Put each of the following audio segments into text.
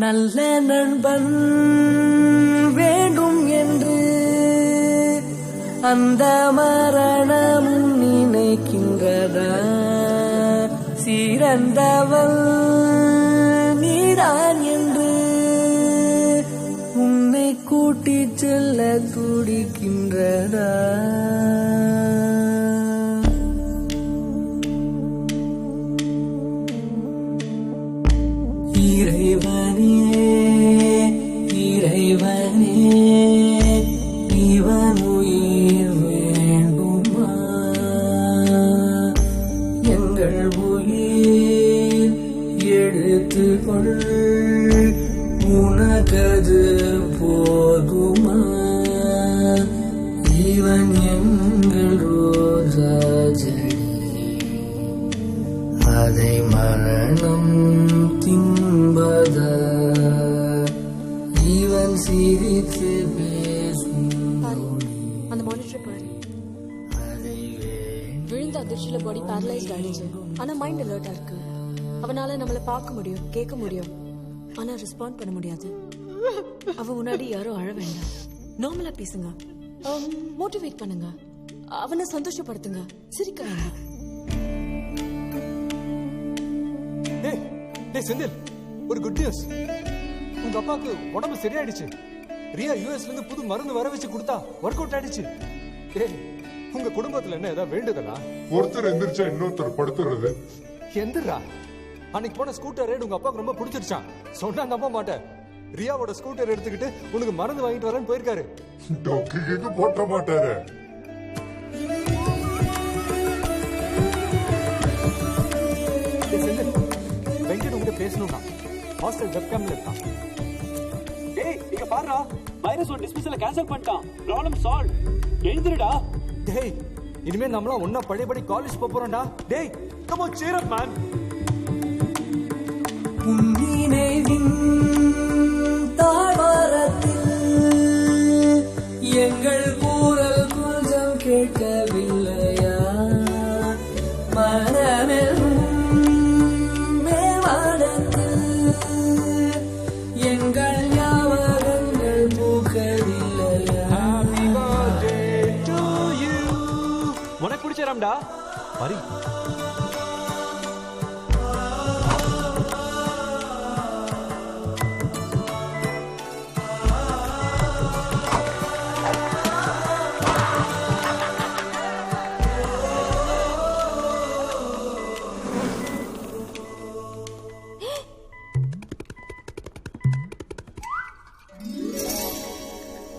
நல்ல நண்பன் வேண்டும் என்று அந்த மரணம் நினைக்கின்றதா? சிறந்தவள் நீதான் என்று உன்னை கூட்டிச் செல்ல துடிக்கின்றதா? இறைவனே இறைவனே இவன் உயிர் வேண்டுமா? எங்கள் உயிர் எடுத்துக்கொள், உனக்கது போதுமா? இவன் எங்கள் ரோஜா செடி, அதை மரணம் தின்பதா? இவன் சிரித்து பேசும் அந்த மானிட்டர் பாரு. விழுந்த அதிர்ச்சியில பாடி பேரலைஸ்ட் ஆயிடுச்சு. ஆனா மைண்ட் அலர்ட்டா இருக்கு. அவனால நம்மள பார்க்க முடியும், கேட்க முடியும், ஆனா ரெஸ்பாண்ட் பண்ண முடியாது. அவ முன்னாடி யாரும் அழ வேண்டாம், நார்மலா பேசுங்க, மோட்டிவேட் பண்ணுங்க, அவனை சந்தோஷப்படுத்துங்க, சிரிக்க வேண்டாம். செந்தில், ஒரு குட் நியூஸ். உங்க அப்பாவுக்கு உடம்பு சரியாயிடுச்சு. ரியா யூஎஸ்ல இருந்து புது மருந்து வர வச்சு கொடுத்தா ஒர்க் அவுட் ஆயிடுச்சு. உங்க குடும்பத்துல என்ன ஏதாவது வேண்டுதலா? ஒருத்தர் எந்திரிச்சா இன்னொருத்தர் படுத்துறது. எந்திரா, அன்னைக்கு போன ஸ்கூட்டர் ரைடு உங்க அப்பாவுக்கு ரொம்ப பிடிச்சிருச்சான். சொன்னா நம்ப மாட்டேன். ரியாவோட ஸ்கூட்டர் எடுத்துக்கிட்டு உனக்கு மருந்து வாங்கிட்டு வரேன்னு போயிருக்காரு. டொக்கு போட்ட மாட்டாரு. வெங்கட் உங்க பேசணும்னா ஹாஸ்டல் வெப்கேம்ல இருக்கான். டேய் இங்க பாருடா, வைரஸ் ஒரு டிஸ்மிஸல கேன்சல் பண்ணிட்டான். Problem solve. எழுந்திருடா. டேய், இனிமே நம்மளா ஒன்னா பழையபடி காலேஜ் போறோம்டா. டேய், come on, cheer up man. நினைவின் தாழ்வாரத்தில் எங்கள் கூறல் கொஞ்சம் கேட்கவில்லையா? மனமெல்லும் மேவாடத்தில் எங்கள் ஞாபகங்கள் பூக்கவில்லையா? Happy birthday to you. உனக்கு பிடிச்சராம்டா பரி.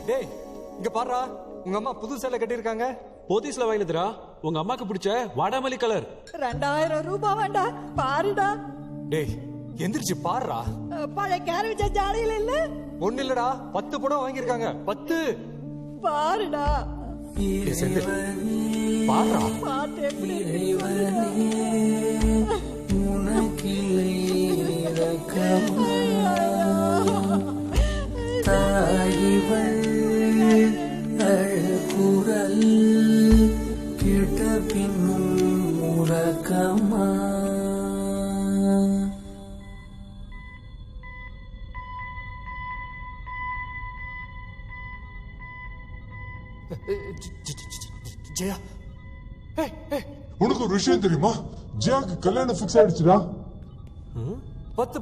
டேய், இங்க பாருடா, உங்க அம்மா புது சேலை கட்டியிருக்காங்க. போத்தீஸ்ல வாங்கினதுடா. உங்க அம்மாக்கு பிடிச்ச வாடாமல்லி கலர். 2000 ரூபாய் வேண்டா, பாருடா. டேய், எந்திரிச்சு பாருடா. பழைய கேரட் ஜாடியில இல்ல, ஒண்ணு இல்லடா, 10 படம் வாங்கியிருக்காங்க. 10. பாருடா. பாருடா. பாட்டு எப்படி உனக்கில்லை இரக்கமா? தாயிவள் அழகுரல் கேட்ட பின்னும் உறக்கமா? ஜெயா, உனக்கு ஒரு விஷயம் தெரியுமா? ஜியாக்கு கல்யாணம் பிக்ஸ் ஆயிடுச்சுடா. 10